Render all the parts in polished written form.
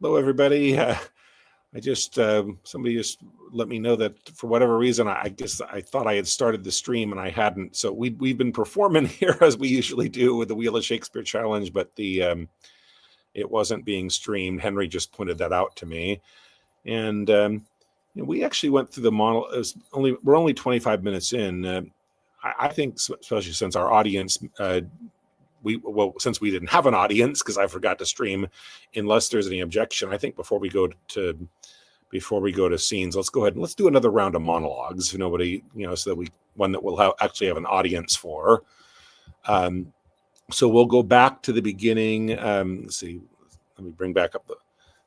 Hello, everybody. I just somebody just let me know that for whatever reason, I guess I thought I had started the stream and I hadn't. So we've been performing here as we usually do with the Wheel of Shakespeare challenge, but the it wasn't being streamed. Henry just pointed that out to me, and we actually went through the model. We're only 25 minutes in. I think, especially since our audience. Since we didn't have an audience because I forgot to stream, unless there's any objection, I think before we go to scenes, let's go ahead and let's do another round of monologues. If nobody, so that one that we'll actually have an audience for. So we'll go back to the beginning. Let's see. Let me bring back up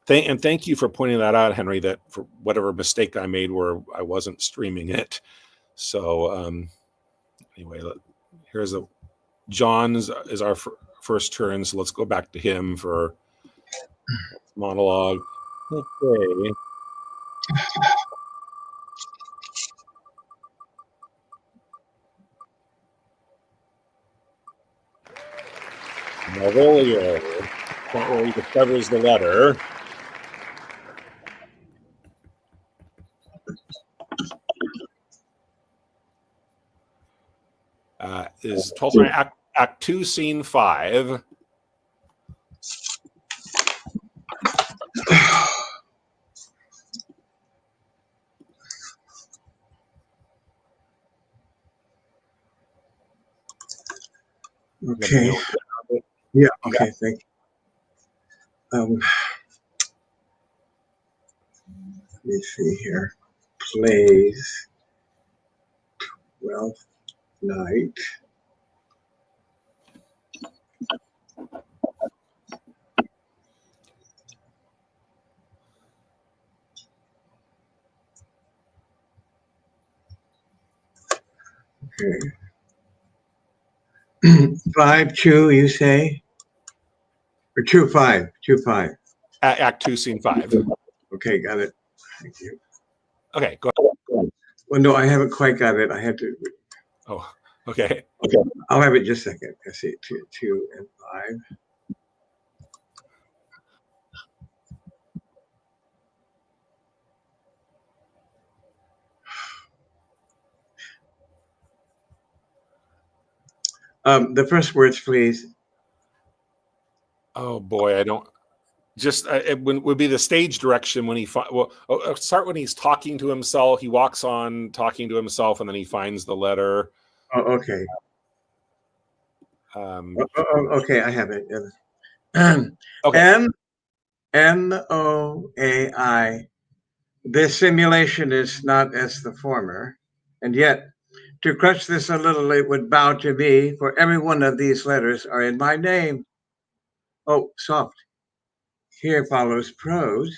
thank you for pointing that out, Henry. That for whatever mistake I made where I wasn't streaming it. So anyway, here's John is our first turn, so let's go back to him for monologue. Okay. Malvolio, where he discovers the letter. Is 12th Act 2, Scene 5. Okay. Yeah. Okay. Thank you. Let me see here. Plays 12th Night. Okay. 5-2, you say? Or 2-5? 2-5. Act 2, Scene 5. Okay, got it. Thank you. Okay, go ahead. Well, no, I haven't quite got it. I had to. Oh, okay. I'll have it just a second. I see 2 and 5. The first words, please. Oh boy, I don't. Just it would be the stage direction when he start when he's talking to himself. He walks on talking to himself, and then he finds the letter. Oh, okay. Okay, I have it. Okay. N-O-A-I. This simulation is not as the former, and yet to crush this a little, it would bow to me, for every one of these letters are in my name. Oh, soft. Here follows prose.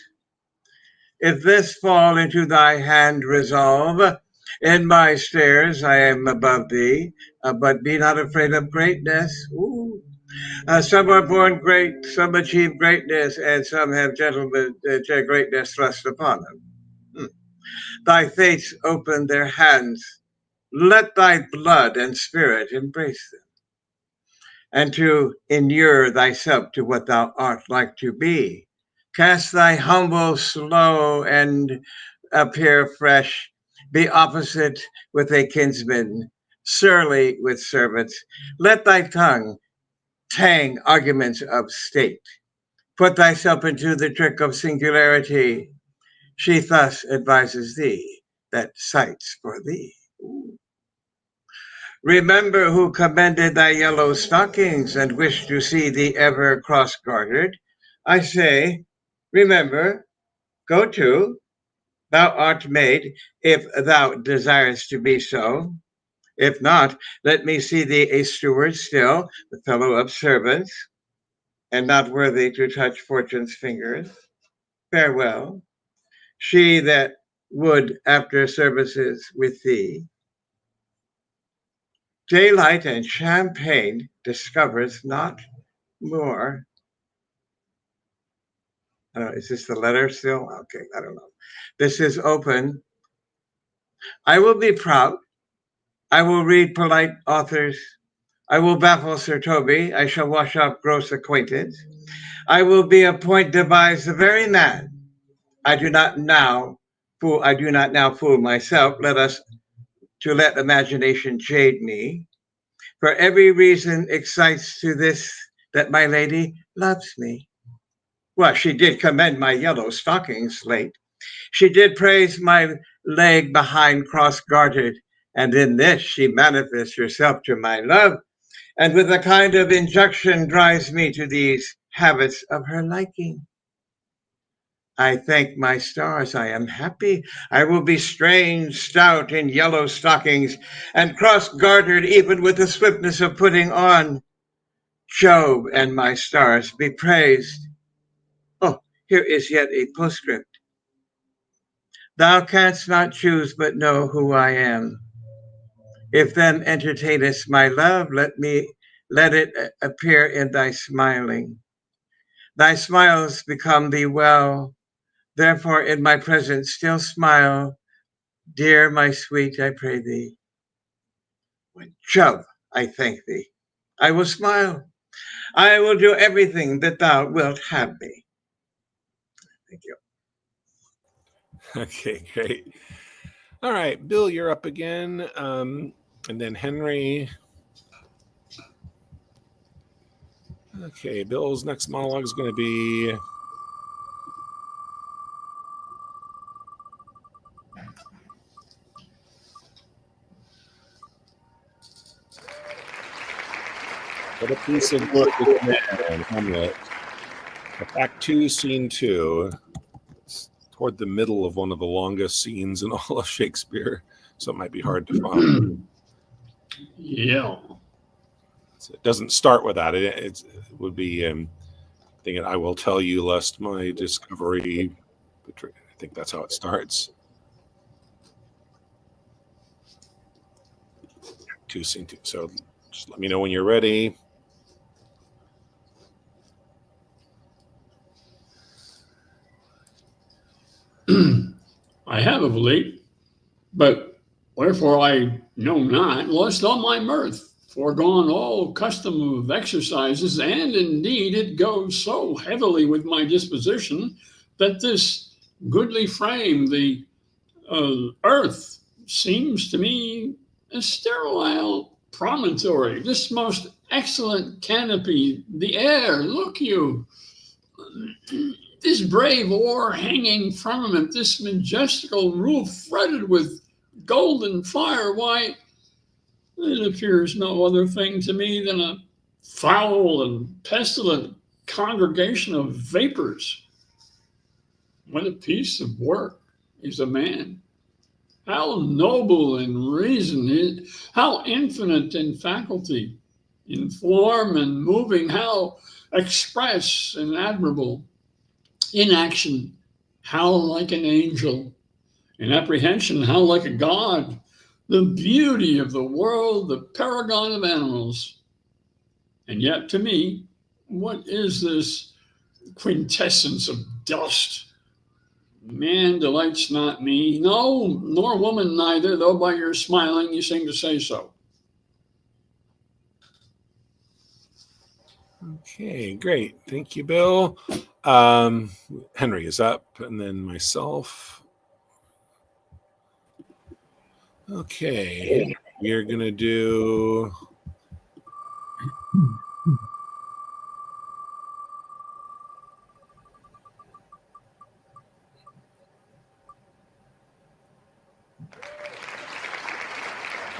If this fall into thy hand resolve, in my stairs I am above thee, but be not afraid of greatness. Ooh. Some are born great, some achieve greatness, and some have greatness thrust upon them. Thy fates open their hands. Let thy blood and spirit embrace them, and to inure thyself to what thou art like to be. Cast thy humble slow and appear fresh. Be opposite with a kinsman, surly with servants. Let thy tongue tang arguments of state. Put thyself into the trick of singularity. She thus advises thee that sights for thee. Ooh. Remember who commended thy yellow stockings and wished to see thee ever cross-gartered. I say, remember, go to, thou art made, if thou desirest to be so. If not, let me see thee a steward still, the fellow of servants, and not worthy to touch fortune's fingers. Farewell. She that would after services with thee. Daylight and champagne discovers not more. I don't know, is this the letter still? Okay, I don't know. This is open. I will be proud. I will read polite authors. I will baffle Sir Toby. I shall wash off gross acquaintance. I will be a point devised the very man. I do not now fool myself. Let imagination jade me. For every reason excites to this that my lady loves me. Well, she did commend my yellow stockings late. She did praise my leg behind cross gartered, and in this she manifests herself to my love, and with a kind of injunction drives me to these habits of her liking. I thank my stars, I am happy. I will be strange, stout in yellow stockings, and cross gartered even with the swiftness of putting on. Jove and my stars be praised. Oh, here is yet a postscript. Thou canst not choose but know who I am. If then entertainest my love, let it appear in thy smiling. Thy smiles become thee well, therefore in my presence still smile. Dear my sweet, I pray thee. When Jove, I thank thee. I will smile. I will do everything that thou wilt have me. Thank you. Okay, great. All right, Bill, you're up again. And then Henry. Okay, Bill's next monologue is going to be What a Piece of Work This Man, Hamlet. Act 2, Scene 2. It's toward the middle of one of the longest scenes in all of Shakespeare, so it might be hard to follow. Yeah. So it doesn't start with that. It would be thinking, I will tell you lest my discovery betray. I think that's how it starts. Act 2, Scene 2. So just let me know when you're ready. I have of late, but wherefore I know not, lost all my mirth, foregone all custom of exercises, and indeed it goes so heavily with my disposition that this goodly frame, the earth, seems to me a sterile promontory, this most excellent canopy, the air, look you, this brave o'erhanging firmament, this majestical roof fretted with golden fire, why, it appears no other thing to me than a foul and pestilent congregation of vapors. What a piece of work is a man! How noble in reason, how infinite in faculty, in form and moving, how express and admirable. In action, how like an angel. In apprehension, how like a god. The beauty of the world, the paragon of animals. And yet, to me, what is this quintessence of dust? Man delights not me, no, nor woman neither, though by your smiling you seem to say so. Okay, great. Thank you, Bill. Henry is up, and then myself. Okay, we're going to do...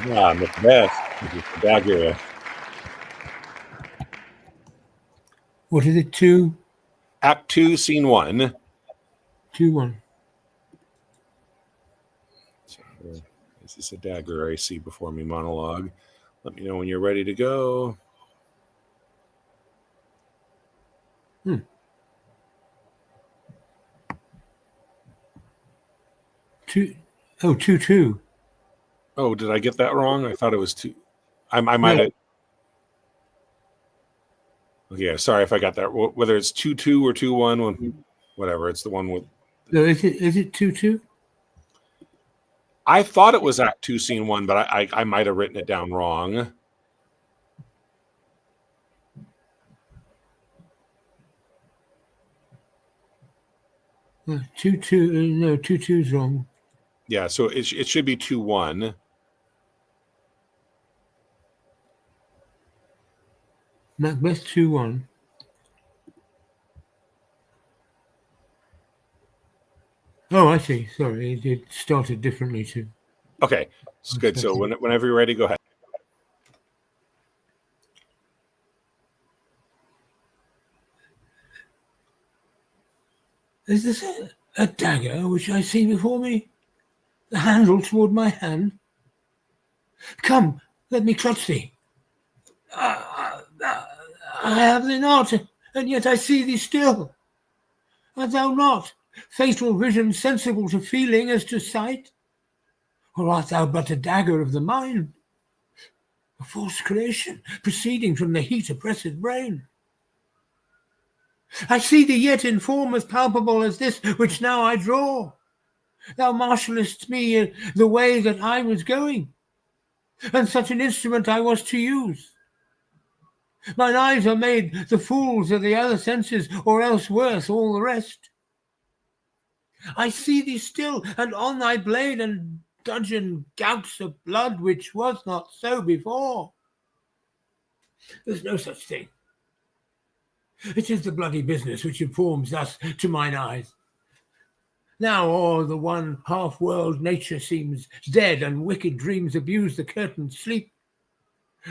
Macbeth. The dagger. What is it? 2? Act 2, Scene 1. 2, 1. So, this is a dagger I see before me monologue. Let me know when you're ready to go. 2. Oh, 2, 2. Oh, did I get that wrong? I thought it was 2. I might have. Okay, sorry if I got that. Whether it's 2-2 or 2-1, whatever. It's the one with. No, is it 2, 2? I thought it was Act 2, Scene 1, but I might have written it down wrong. 2-2. No, 2-2's wrong. Yeah, so it should be 2-1. Macbeth 2-1. Oh, I see. Sorry, it started differently too. Okay, it's good. So whenever you're ready, go ahead. Is this a dagger which I see before me? The handle toward my hand? Come, let me clutch thee. I have thee not, and yet I see thee still. Art thou not, fatal vision sensible to feeling as to sight? Or art thou but a dagger of the mind, a false creation proceeding from the heat oppressed brain? I see thee yet in form as palpable as this which now I draw. Thou marshallest me the way that I was going, and such an instrument I was to use. Mine eyes are made the fools of the other senses, or else worse all the rest. I see thee still, and on thy blade and dudgeon gouts of blood, which was not so before. There's no such thing. It is the bloody business which informs thus to mine eyes. Now o'er the one half-world nature seems dead, and wicked dreams abuse the curtained sleep.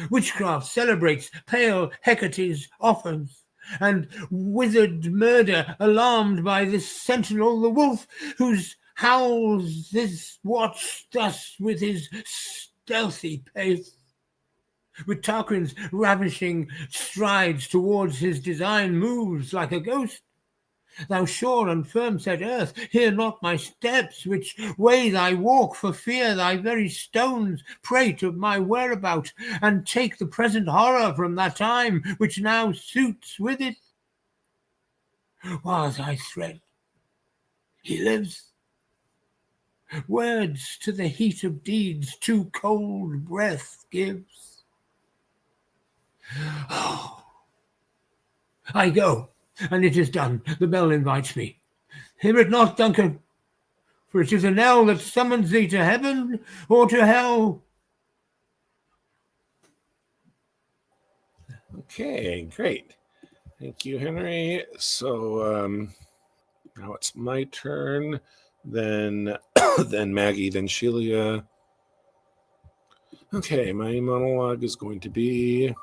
Witchcraft celebrates pale Hecate's offers, and withered murder alarmed by this sentinel, the wolf, whose howls this watch thus with his stealthy pace. With Tarquin's ravishing strides towards his design moves like a ghost. Thou sure and firm-set earth, hear not my steps, which way thy walk, for fear thy very stones prate of my whereabout, and take the present horror from that time which now suits with it. While I thread, he lives. Words to the heat of deeds too cold breath gives. Oh, I go. And it is done. The bell invites me. Hear it not, Duncan, for it is a knell that summons thee to heaven or to hell. Okay, great. Thank you, Henry. So now it's my turn. Then then Maggie, then Sheila. Okay, my monologue is going to be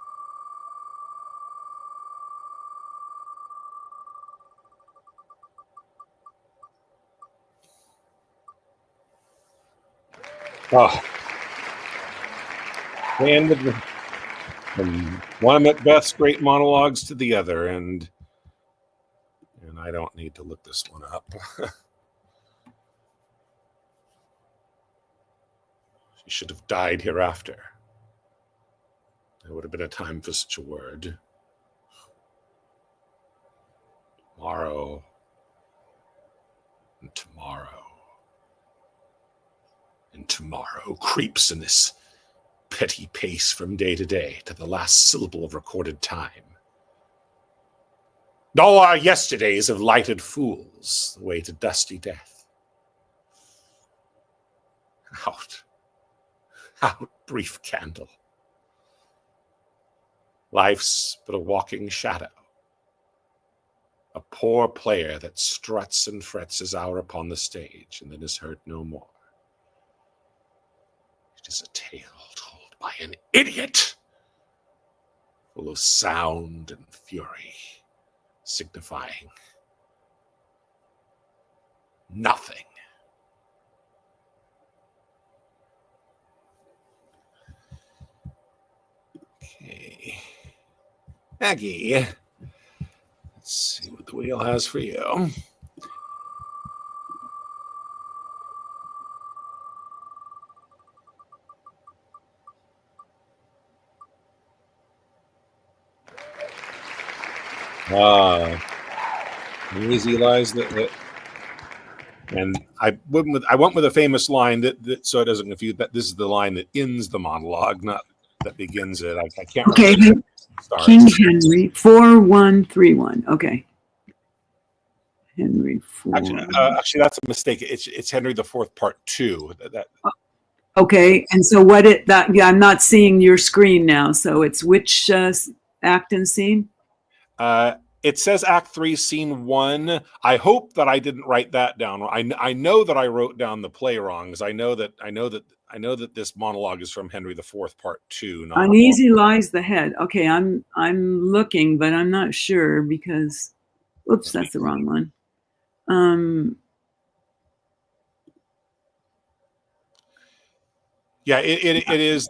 and from one of Macbeth's great monologues to the other, and I don't need to look this one up. She should have died hereafter. There would have been a time for such a word. Tomorrow and tomorrow and tomorrow creeps in this petty pace from day to day to the last syllable of recorded time. All our yesterdays have lighted fools the way to dusty death. Out, brief candle. Life's but a walking shadow, a poor player that struts and frets his hour upon the stage and then is heard no more. It is a tale told by an idiot, full of sound and fury, signifying nothing. Okay. Maggie, let's see what the wheel has for you. Easy lies that and I went with a famous line that so it doesn't confuse. That this is the line that ends the monologue, not that begins it. I can't. Okay, King Henry 4131. Okay. Henry IV. Actually, that's a mistake. It's Henry IV, Part 2. Okay, and so I'm not seeing your screen now. So it's which act and scene? It says Act 3, Scene 1. I hope that I didn't write that down. I know that I wrote down the play wrong, because I know that this monologue is from Henry IV, Part 2. Not Uneasy lies the head. Okay, I'm looking, but I'm not sure because, oops, that's the wrong one. Yeah, it is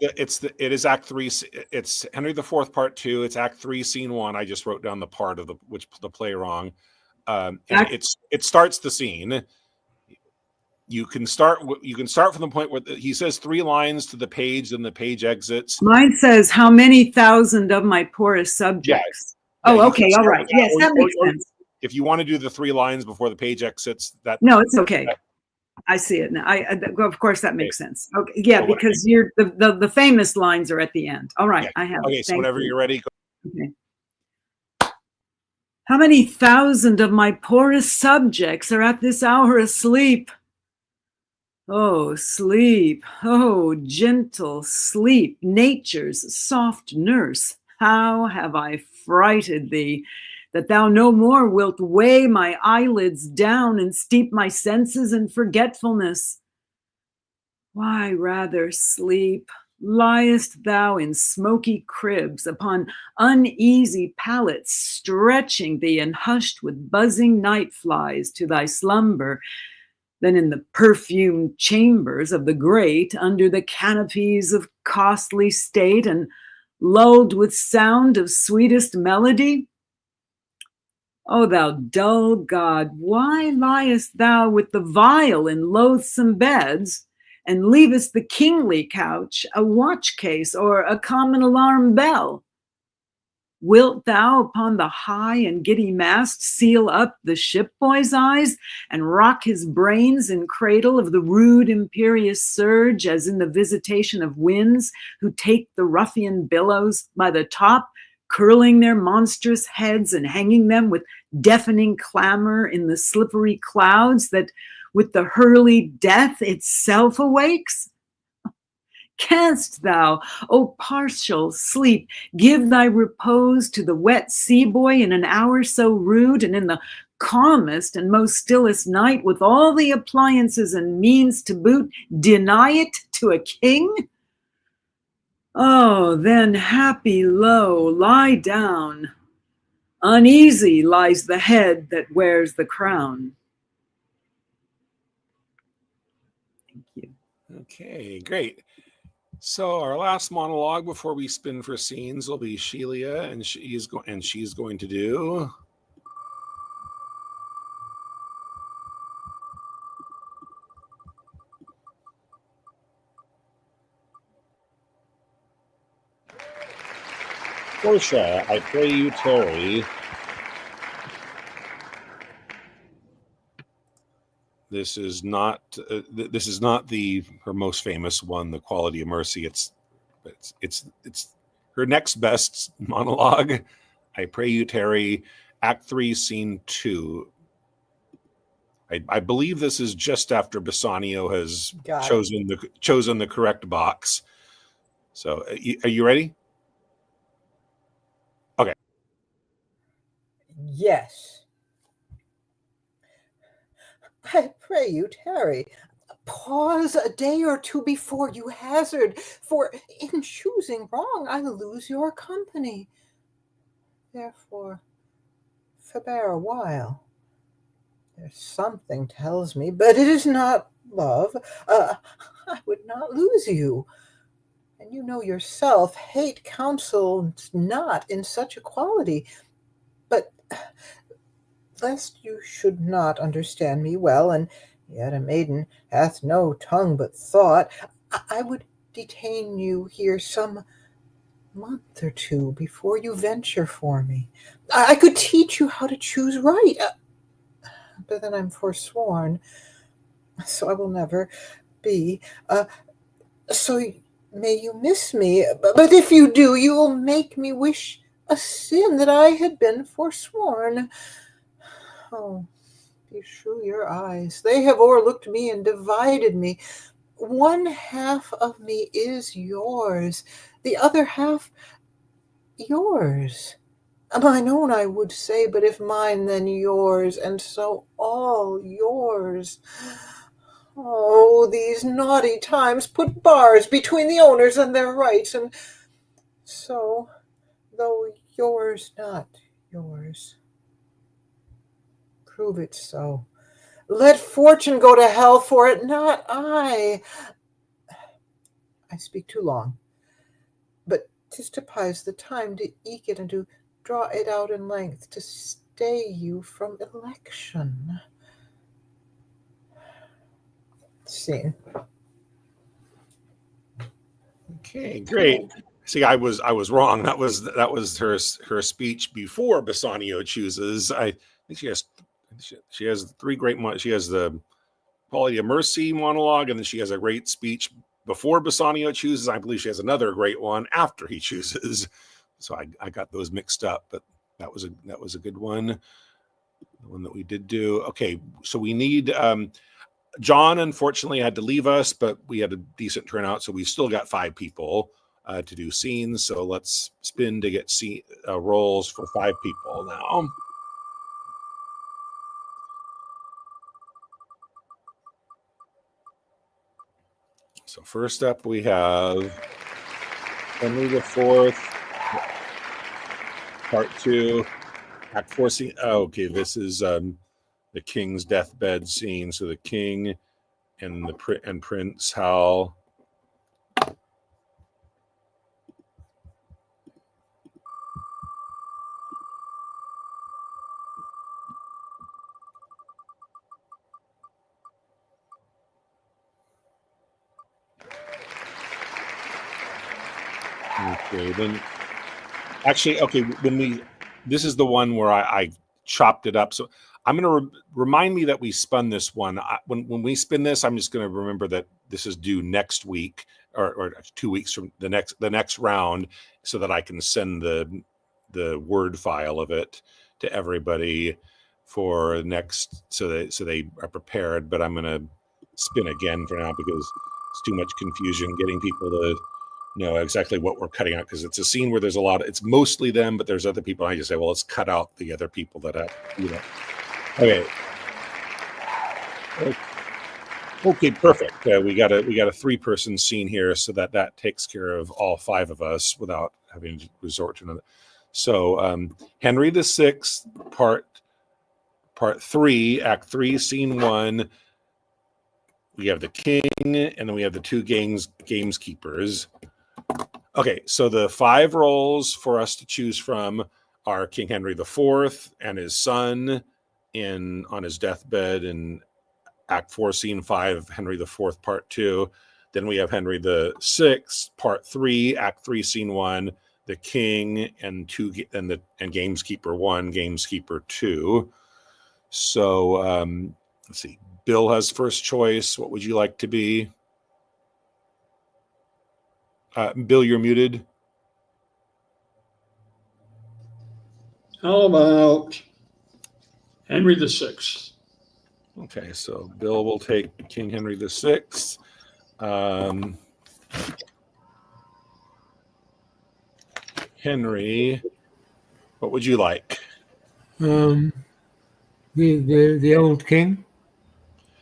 Act 3. It's Henry IV, Part 2. It's Act 3, Scene 1. I just wrote down the part of the play wrong. And it starts the scene. You can start from the point where he says 3 lines to the page, and the page exits. Mine says, "How many thousand of my poorest subjects?" Yeah, oh, okay, all right. Yes, that makes sense. If you want to do the 3 lines before the page exits, no, it's okay. I see it now. Of course, that makes sense. Okay, yeah, so because you're the famous lines are at the end. All right, yeah. I have. Okay, so whenever you're ready. Go. Okay. How many thousand of my poorest subjects are at this hour asleep? Oh, sleep, oh, gentle sleep, nature's soft nurse, how have I frighted thee, that thou no more wilt weigh my eyelids down and steep my senses in forgetfulness? Why, rather, sleep, liest thou in smoky cribs, upon uneasy pallets, stretching thee and hushed with buzzing night flies to thy slumber, than in the perfumed chambers of the great, under the canopies of costly state, and lulled with sound of sweetest melody? O thou dull god, why liest thou with the vile in loathsome beds, and leavest the kingly couch a watch case or a common alarm bell? Wilt thou upon the high and giddy mast seal up the shipboy's eyes, and rock his brains in cradle of the rude imperious surge, as in the visitation of winds, who take the ruffian billows by the top, curling their monstrous heads and hanging them with deafening clamor in the slippery clouds that with the hurly death itself awakes? Canst thou, O partial sleep, give thy repose to the wet sea boy in an hour so rude, and in the calmest and most stillest night, with all the appliances and means to boot, deny it to a king? Oh, then happy low, lie down. Uneasy lies the head that wears the crown. Thank you. Okay, great. So our last monologue before we spin for scenes will be Sheila, and she's going to do Portia, I pray you tarry. This is not her most famous one, The Quality of Mercy. It's her next best monologue. I pray you tarry, Act 3, Scene 2. I believe this is just after Bassanio has chosen the correct box. So, are you ready? Okay. Yes. I pray you tarry. Pause a day or two before you hazard, for in choosing wrong I lose your company. Therefore, forbear a while. There's something tells me, but it is not love. I would not lose you. And you know yourself, hate counsels not in such equality. But lest you should not understand me well, and yet a maiden hath no tongue but thought, I would detain you here some month or two before you venture for me. I could teach you how to choose right, but then I'm forsworn, so I will never be. So may you miss me, but if you do, you will make me wish a sin that I had been forsworn. Oh, Beshrew your eyes. They have o'erlooked me and divided me. One half of me is yours, the other half yours. Mine own, I would say, but if mine, then yours, and so all yours. Oh, these naughty times put bars between the owners and their rights, and so, though yours not yours, prove it so. Let fortune go to hell for it, not I. I speak too long, but 'tis to pise the time to eke it and to draw it out in length, to stay you from election. Scene. Okay, great. See, I was wrong. That was her speech before Bassanio chooses. I think she has three great. She has the Polly of Mercy monologue, and then she has a great speech before Bassanio chooses. I believe she has another great one after he chooses. So I got those mixed up, but that was a good one. The one that we did do. Okay, so we need John unfortunately had to leave us, but we had a decent turnout, so we still got 5 people to do scenes. So let's spin to get roles for 5 people now. So first up, we have Henry IV, Part 2, Act 4 scene. Oh, okay, this is the king's deathbed scene. So the king and Prince Hal. Okay, then actually, okay, this is the one where I chopped it up. So I'm going to remind me that we spun this one. When we spin this, I'm just going to remember that this is due next week or 2 weeks from the next round, so that I can send the Word file of it to everybody for next, so they are prepared. But I'm going to spin again for now because it's too much confusion getting people to know exactly what we're cutting out, because it's a scene where there's it's mostly them, but there's other people. And I just say, well, let's cut out the other people that have, Okay. Okay, perfect. We got a 3-person scene here, so that takes care of all 5 of us without having to resort to another. So Henry VI, part 3, Act 3, Scene 1. We have the king, and then we have the 2 gameskeepers. Okay, so the 5 roles for us to choose from are King Henry IV and his son on his deathbed in Act 4, Scene 5, Henry IV, Part 2. Then we have Henry VI, Part 3, Act 3, Scene 1, the king and Gameskeeper 1, Gameskeeper 2. So let's see. Bill has first choice. What would you like to be? Bill, you're muted. How about Henry VI? Okay, so Bill will take King Henry VI. Henry, what would you like? The old king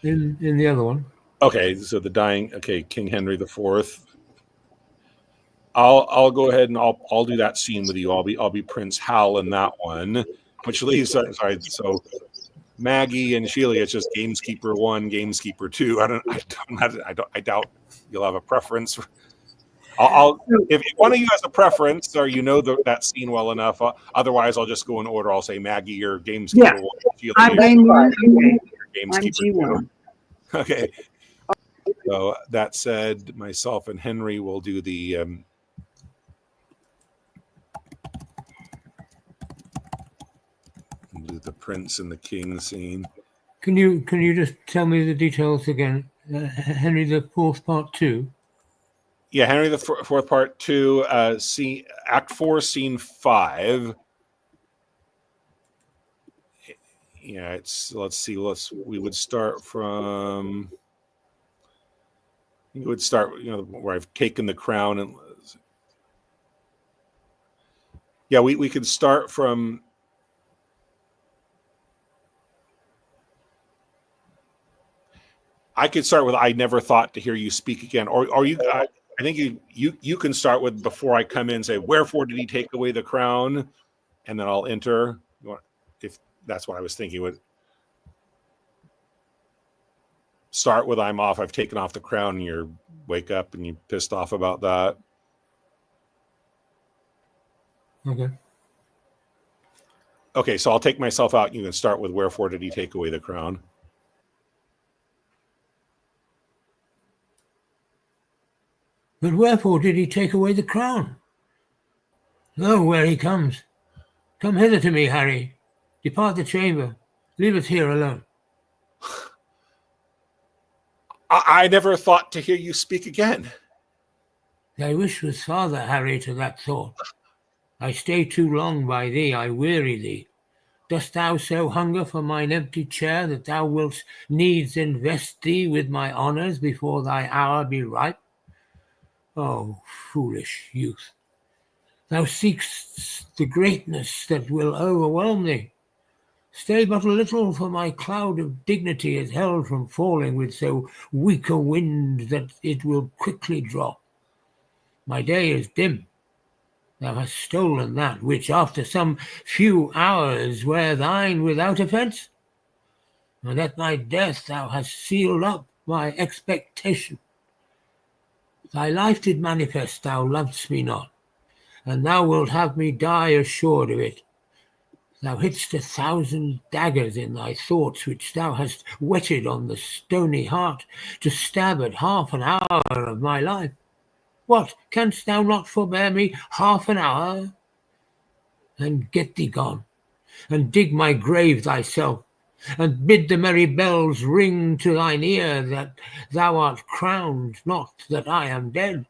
in the other one. Okay, so the dying. Okay, King Henry IV. I'll go ahead and I'll do that scene with you. I'll be Prince Hal in that one, which leaves sorry. So Maggie and Sheila, it's just Gameskeeper 1, Gameskeeper 2. I doubt you'll have a preference. If one of you has a preference or that scene well enough, otherwise I'll just go in order. I'll say Maggie, you're Gameskeeper 1. Sheila, I'm Gameskeeper 2. G1. Okay. So that said, myself and Henry will do the prince and the king scene. Can you just tell me the details again? Henry IV, Part 2. Yeah, Henry IV, Part 2, Act 4, Scene 5. Yeah, let's see. We would start from. You would start, where I've taken the crown, and yeah, we could start from. I could start with "I never thought to hear you speak again," or you. I think you can start with before I come in. Say, "Wherefore did he take away the crown?" And then I'll enter. If that's what I was thinking. Would start with "I'm off. I've taken off the crown," and you wake up and you pissed off about that. Okay. Okay, so I'll take myself out. You can start with "Wherefore did he take away the crown?" But wherefore did he take away the crown? Lo, where he comes. Come hither to me, Harry. Depart the chamber. Leave us here alone. I never thought to hear you speak again. Thy wish was father, Harry, to that thought. I stay too long by thee, I weary thee. Dost thou so hunger for mine empty chair that thou wilt needs invest thee with my honours before thy hour be ripe? O foolish youth! Thou seek'st the greatness that will overwhelm thee. Stay but a little, for my cloud of dignity is held from falling with so weak a wind that it will quickly drop. My day is dim. Thou hast stolen that which after some few hours were thine without offence, and at thy death thou hast sealed up my expectation. Thy life did manifest thou lov'dst me not, and thou wilt have me die assured of it. Thou hidst 1,000 daggers in thy thoughts, which thou hast whetted on the stony heart, to stab at half an hour of my life. What, canst thou not forbear me half an hour? And get thee gone, and dig my grave thyself, and bid the merry bells ring to thine ear that thou art crowned, not that I am dead.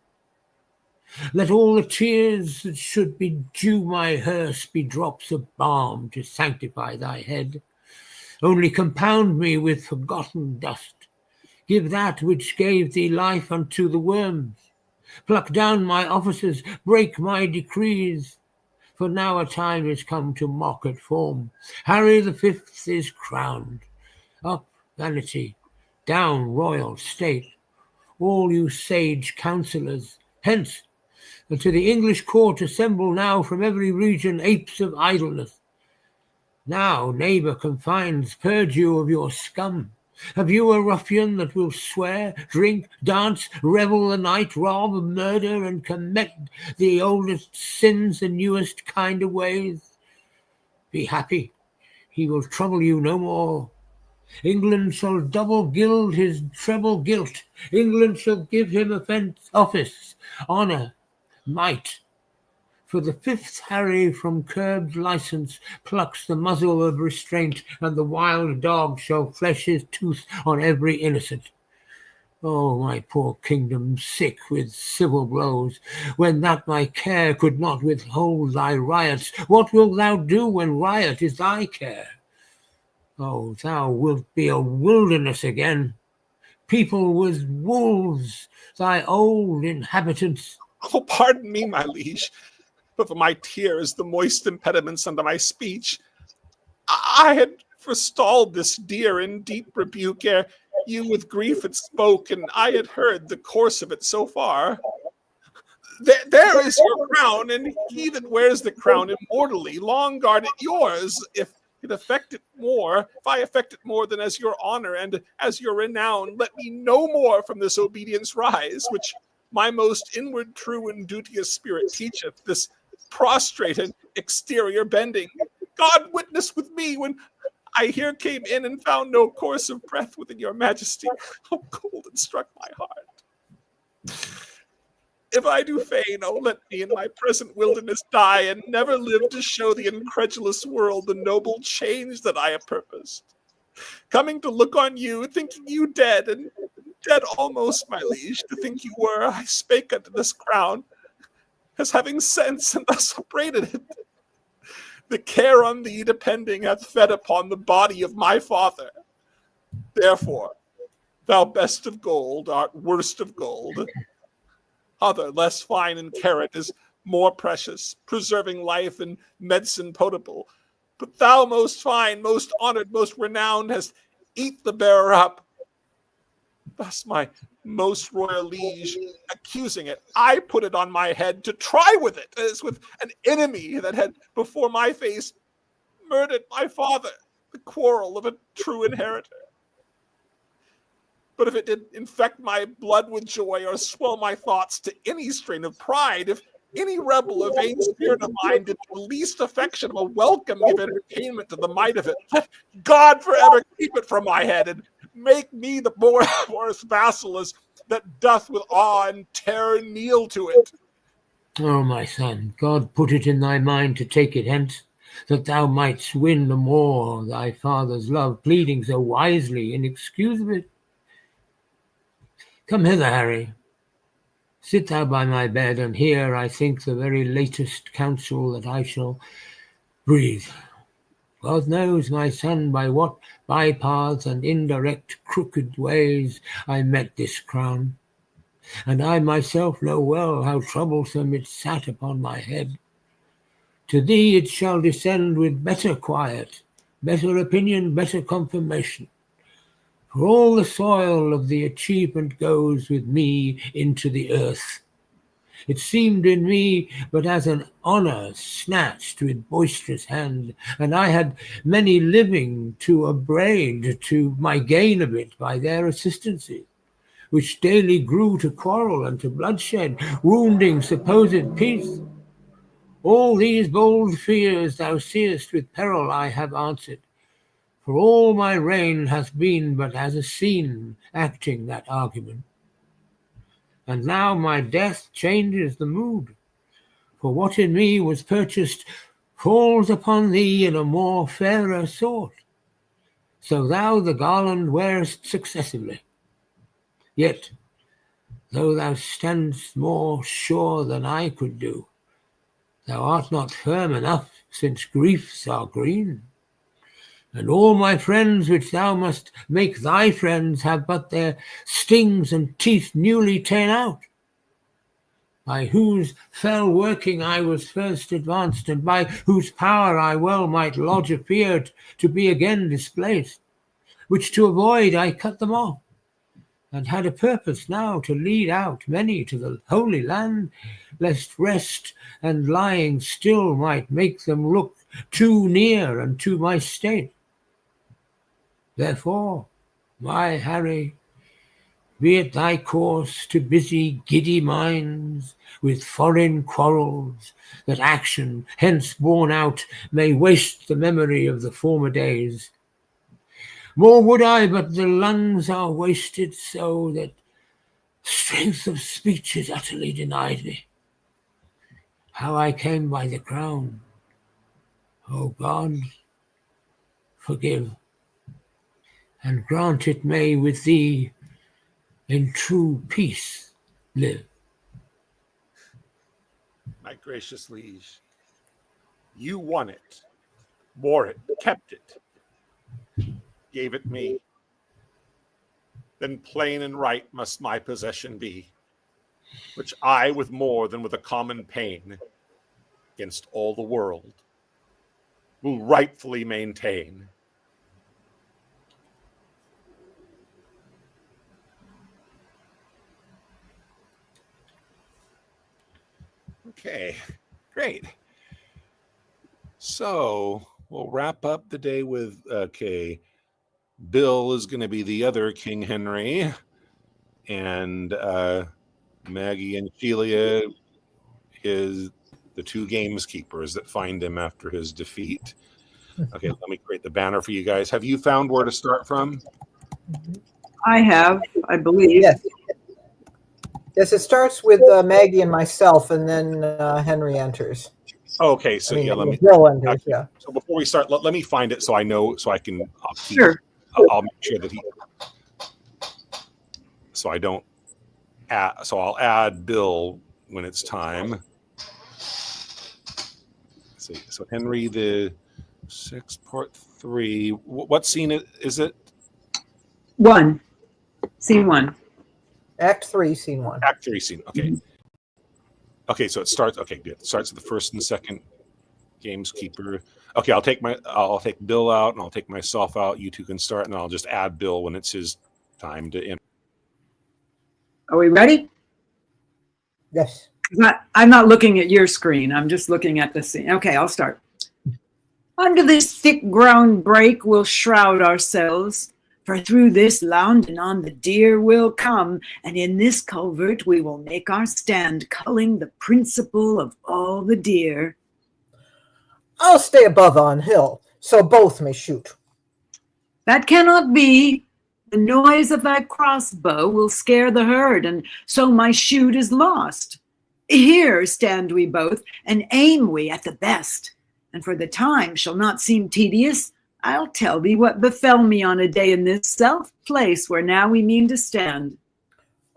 Let all the tears that should be due my hearse be drops of balm to sanctify thy head. Only compound me with forgotten dust. Give that which gave thee life unto the worms. Pluck down my officers, break my decrees. For now a time is come to mock at form. Harry the Fifth is crowned. Up, vanity, down, royal state. All you sage counsellors, hence, and to the English court assemble now from every region apes of idleness. Now, neighbour confines, purge you of your scum. Have you a ruffian that will swear, drink, dance, revel the night, rob, murder, and commit the oldest sins and newest kind of ways? Be happy, he will trouble you no more. England shall double gild his treble guilt. England shall give him office, honour, might. For the fifth Harry from curbed license plucks the muzzle of restraint, and the wild dog shall flesh his tooth on every innocent. Oh, my poor kingdom, sick with civil blows, when that my care could not withhold thy riots, what wilt thou do when riot is thy care? Oh, thou wilt be a wilderness again, people with wolves, thy old inhabitants. Oh, pardon me, my liege, but for my tears, the moist impediments unto my speech, I had forestalled this deer in deep rebuke ere you with grief had spoke, and I had heard the course of it so far. There is your crown, and he that wears the crown immortally, long guard it yours, if I affect it more than as your honor and as your renown, let me no more from this obedience rise, which my most inward true and duteous spirit teacheth, this prostrate and exterior bending. God witness with me when I here came in and found no course of breath within your majesty. How cold it struck my heart. If I do feign, oh, let me in my present wilderness die, and never live to show the incredulous world the noble change that I have purposed. Coming to look on you, thinking you dead, and dead almost, my liege, to think you were, I spake unto this crown, as having sense, and thus upbraided it. The care on thee depending hath fed upon the body of my father. Therefore, thou best of gold art worst of gold. Other, less fine and carat, is more precious, preserving life and medicine potable. But thou, most fine, most honored, most renowned, hast eat the bearer up. Thus, my most royal liege, accusing it, I put it on my head to try with it, as with an enemy that had before my face murdered my father, the quarrel of a true inheritor. But if it did infect my blood with joy or swell my thoughts to any strain of pride, if any rebel or vain spirit of mine did the least affection of a welcome give entertainment to the might of it, let God forever keep it from my head and make me the worst vassal as that doth with awe and terror kneel to it. Oh, my son, God put it in thy mind to take it hence, that thou mightst win the more thy father's love, pleading so wisely in excuse of it. Come hither, Harry. Sit thou by my bed, and hear, I think, the very latest counsel that I shall breathe. God knows, my son, by what bypaths and indirect crooked ways I met this crown, and I myself know well how troublesome it sat upon my head. To thee it shall descend with better quiet, better opinion, better confirmation. For all the soil of the achievement goes with me into the earth. It seemed in me but as an honour snatched with boisterous hand, and I had many living to upbraid to my gain of it by their assistancy, which daily grew to quarrel and to bloodshed, wounding supposed peace. All these bold fears thou seest with peril I have answered, for all my reign hath been but as a scene acting that argument. And now my death changes the mood, for what in me was purchased falls upon thee in a more fairer sort. So thou the garland wearest successively. Yet, though thou standst more sure than I could do, thou art not firm enough, since griefs are green. And all my friends which thou must make thy friends have but their stings and teeth newly ta'en out, by whose fell working I was first advanced, and by whose power I well might lodge a fear to be again displaced, which to avoid I cut them off, and had a purpose now to lead out many to the Holy Land, lest rest and lying still might make them look too near unto my state. Therefore, my Harry, be it thy course to busy giddy minds with foreign quarrels, that action hence borne out may waste the memory of the former days. More would I, but the lungs are wasted so that strength of speech is utterly denied me. How I came by the crown, O God, forgive, and grant it may with thee in true peace live. My gracious liege, you won it, wore it, kept it, gave it me. Then plain and right must my possession be, which I, with more than with a common pain, against all the world, will rightfully maintain. Okay, great. So we'll wrap up the day with, Bill is going to be the other King Henry, and Maggie and Celia, the two gameskeepers that find him after his defeat. Okay, let me create the banner for you guys. Have you found where to start from? I have, I believe. Yes. Yes, it starts with Maggie and myself, and then Henry enters. Okay, so let me. Bill enters. Yeah. So before we start, let me find it so I know, so I can. Sure. I'll make sure that so I don't add. So I'll add Bill when it's time. see. So Henry the Sixth, Part 3. What scene is it? 1. Scene 1. Act 3, Scene 1. Act 3 scene. Okay. Okay, so it starts. Okay, good. It starts with the first and second gameskeeper. Okay, I'll take Bill out and I'll take myself out. You two can start, and I'll just add Bill when it's his time to end. Are we ready? Yes. I'm not looking at your screen. I'm just looking at the scene. Okay, I'll start. Under this thick ground brake we'll shroud ourselves, for through this lound and on the deer we'll come, and in this culvert we will make our stand, culling the principle of all the deer. I'll stay above on hill, so both may shoot. That cannot be. The noise of thy crossbow will scare the herd, and so my shoot is lost. Here stand we both, and aim we at the best. And for the time shall not seem tedious, I'll tell thee what befell me on a day in this self place where now we mean to stand.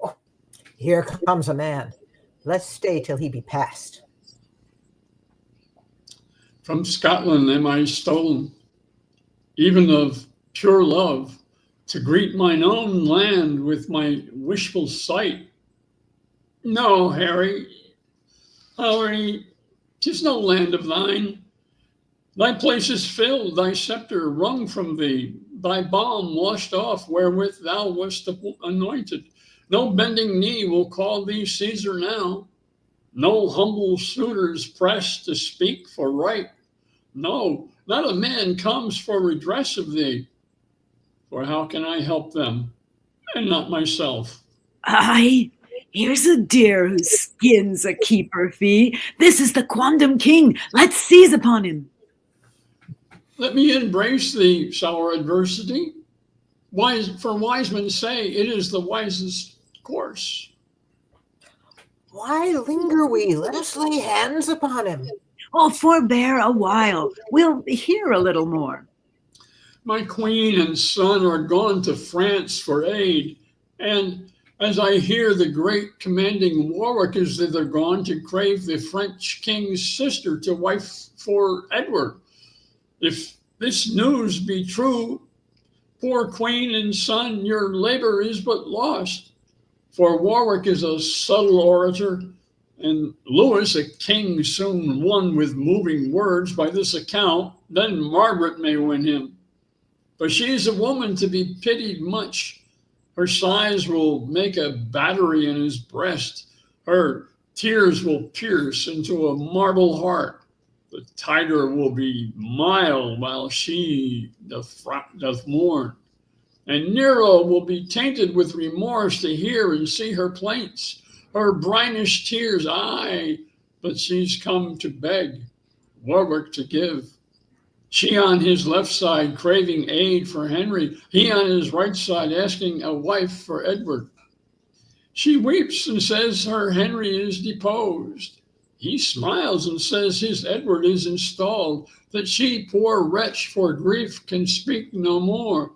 Oh, here comes a man. Let's stay till he be past. From Scotland am I stolen, even of pure love, to greet mine own land with my wishful sight. No, Harry, 'tis no land of thine. Thy place is filled, thy scepter wrung from thee, thy balm washed off wherewith thou wast anointed. No bending knee will call thee Caesar now. No humble suitors press to speak for right. No, not a man comes for redress of thee. For how can I help them, and not myself? Aye, here's a deer whose skin's a keeper fee. This is the quondam king. Let's seize upon him. Let me embrace thee, sour adversity. For wise men say it is the wisest course. Why linger we? Let us lay hands upon him. Oh, forbear a while. We'll hear a little more. My queen and son are gone to France for aid, and as I hear, the great commanding Warwick is thither gone to crave the French king's sister to wife for Edward. If this news be true, poor queen and son, your labor is but lost. For Warwick is a subtle orator, and Lewis a king soon won with moving words. By this account, then Margaret may win him. But she is a woman to be pitied much. Her sighs will make a battery in his breast. Her tears will pierce into a marble heart. The tiger will be mild while she doth mourn. And Nero will be tainted with remorse to hear and see her plaints. Her brinish tears, aye, but she's come to beg, Warwick to give. She on his left side craving aid for Henry, he on his right side asking a wife for Edward. She weeps and says her Henry is deposed. He smiles and says his Edward is installed, that she, poor wretch, for grief can speak no more.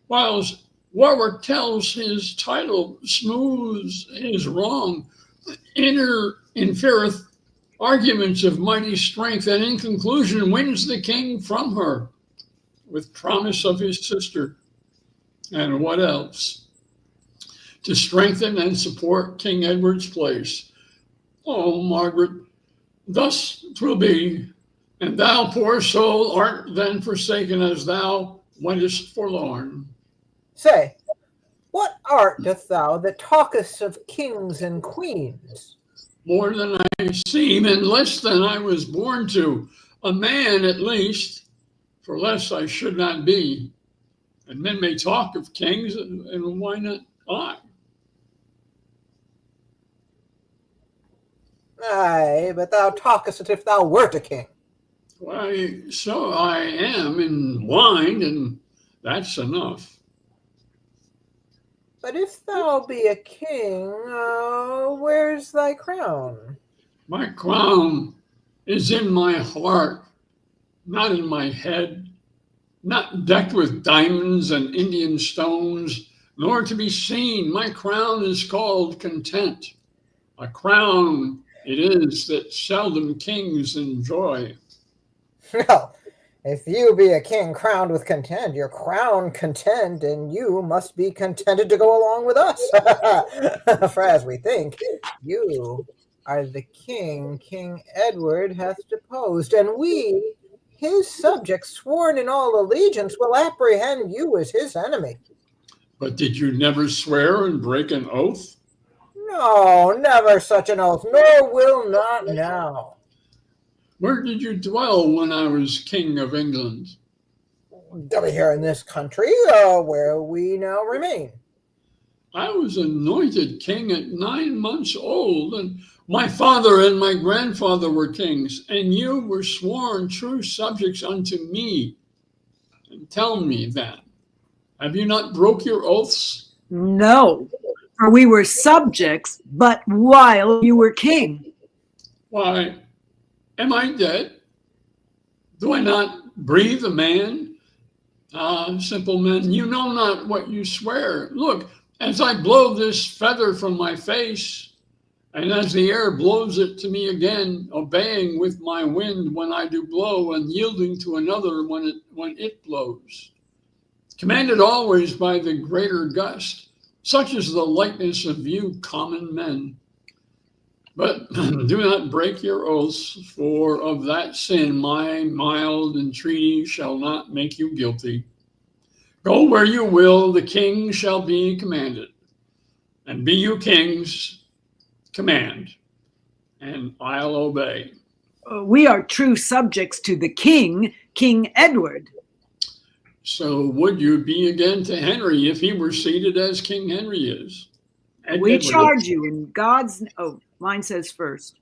Whilst Warwick tells his title, smooths his wrong, infereth arguments of mighty strength, and in conclusion wins the king from her with promise of his sister. And what else? To strengthen and support King Edward's place. Oh, Margaret, thus 'twill be, and thou, poor soul, art then forsaken as thou wentest forlorn. Say, what art doth thou that talkest of kings and queens? More than I seem, and less than I was born to. A man, at least, for less I should not be. And men may talk of kings, and why not I? Aye, but thou talkest as if thou wert a king. Why, so I am in wine, and that's enough. But if thou be a king, where's thy crown? My crown is in my heart, not in my head, not decked with diamonds and Indian stones, nor to be seen. My crown is called content. A crown it is that seldom kings enjoy. Well, if you be a king crowned with content, your crown content, and you must be contented to go along with us. For as we think, you are the king King Edward hath deposed, and we, his subjects sworn in all allegiance, will apprehend you as his enemy. But did you never swear and break an oath? No, never such an oath, nor will not now. Where did you dwell when I was king of England? Over here in this country, where we now remain. I was anointed king at 9 months old, and my father and my grandfather were kings, and you were sworn true subjects unto me. And tell me then, have you not broke your oaths? No, for we were subjects, but while you were king. Why, am I dead? Do I not breathe a man? Ah, simple men, you know not what you swear. Look, as I blow this feather from my face, and as the air blows it to me again, obeying with my wind when I do blow, and yielding to another when it blows. Commanded always by the greater gust, such is the likeness of you common men. But do not break your oaths, for of that sin my mild entreaty shall not make you guilty. Go where you will, the king shall be commanded. And be you kings, command, and I'll obey. We are true subjects to the king, King Edward. So would you be again to Henry if he were seated as King Henry is? We charge you in God's... Oh, mine says first.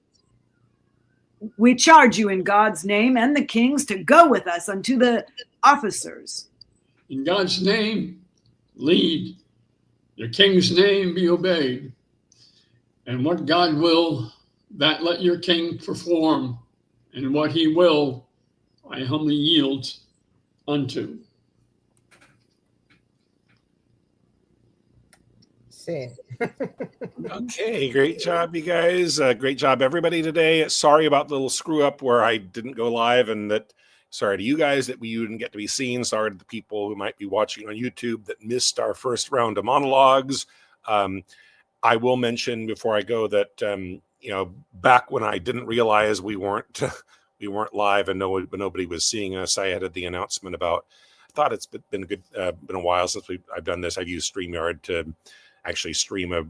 We charge you in God's name and the king's to go with us unto the officers. In God's name, lead. Your king's name be obeyed. And what God will, that let your king perform. And what he will, I humbly yield unto. Scene. Okay, great job, you guys. Great job, everybody, today. Sorry about the little screw up where I didn't go live, and that sorry to you guys that we didn't get to be seen. Sorry to the people who might be watching on YouTube that missed our first round of monologues. I will mention before I go that back when I didn't realize we weren't live and nobody was seeing us, I added the announcement about. I thought it's been a while since I've done this. I've used StreamYard to actually stream a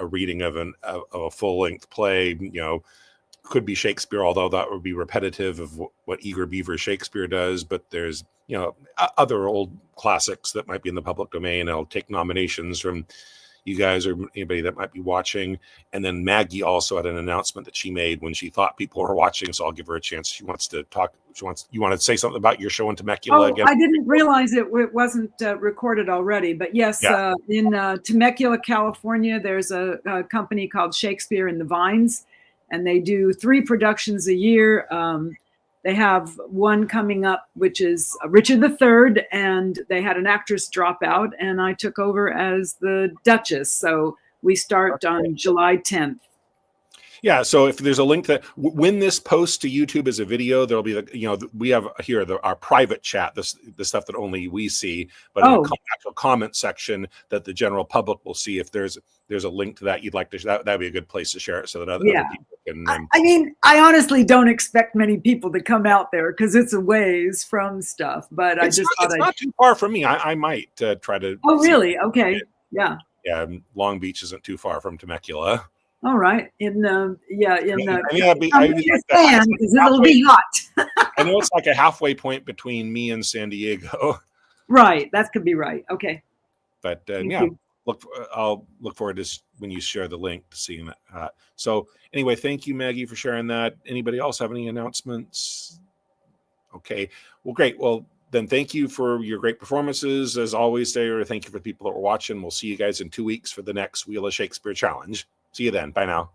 reading of a full-length play. Could be Shakespeare, although that would be repetitive of what Eager Beaver Shakespeare does. But there's other old classics that might be in the public domain. I'll take nominations from you guys or anybody that might be watching. And then Maggie also had an announcement that she made when she thought people were watching, so I'll give her a chance. She wants to talk. You want to say something about your show in Temecula again? I didn't realize it wasn't recorded already, but yes, yeah. In Temecula, California, there's a company called Shakespeare in the Vines, and they do 3 productions a year. They have one coming up, which is Richard III, and they had an actress drop out, and I took over as the Duchess. So we start on July 10th. Yeah. So if there's a link that when this posts to YouTube as a video, there'll be we have here our private chat, the stuff that only we see, but in the actual comment section that the general public will see. If there's a link to that you'd like to, that'd be a good place to share it so that other people can. I mean, I honestly don't expect many people to come out there because it's a ways from stuff. But it's not too far from me. I might try to. Oh, really? Okay. Yeah. Yeah. Long Beach isn't too far from Temecula. All right. It'll be hot. I know it's like a halfway point between me and San Diego. Right. That could be right. Okay. But I'll look forward to when you share the link to seeing that. So anyway, thank you, Maggie, for sharing that. Anybody else have any announcements? Okay. Well, great. Well, then thank you for your great performances. As always, Sarah, thank you for the people that were watching. We'll see you guys in 2 weeks for the next Wheel of Shakespeare challenge. See you then. Bye now.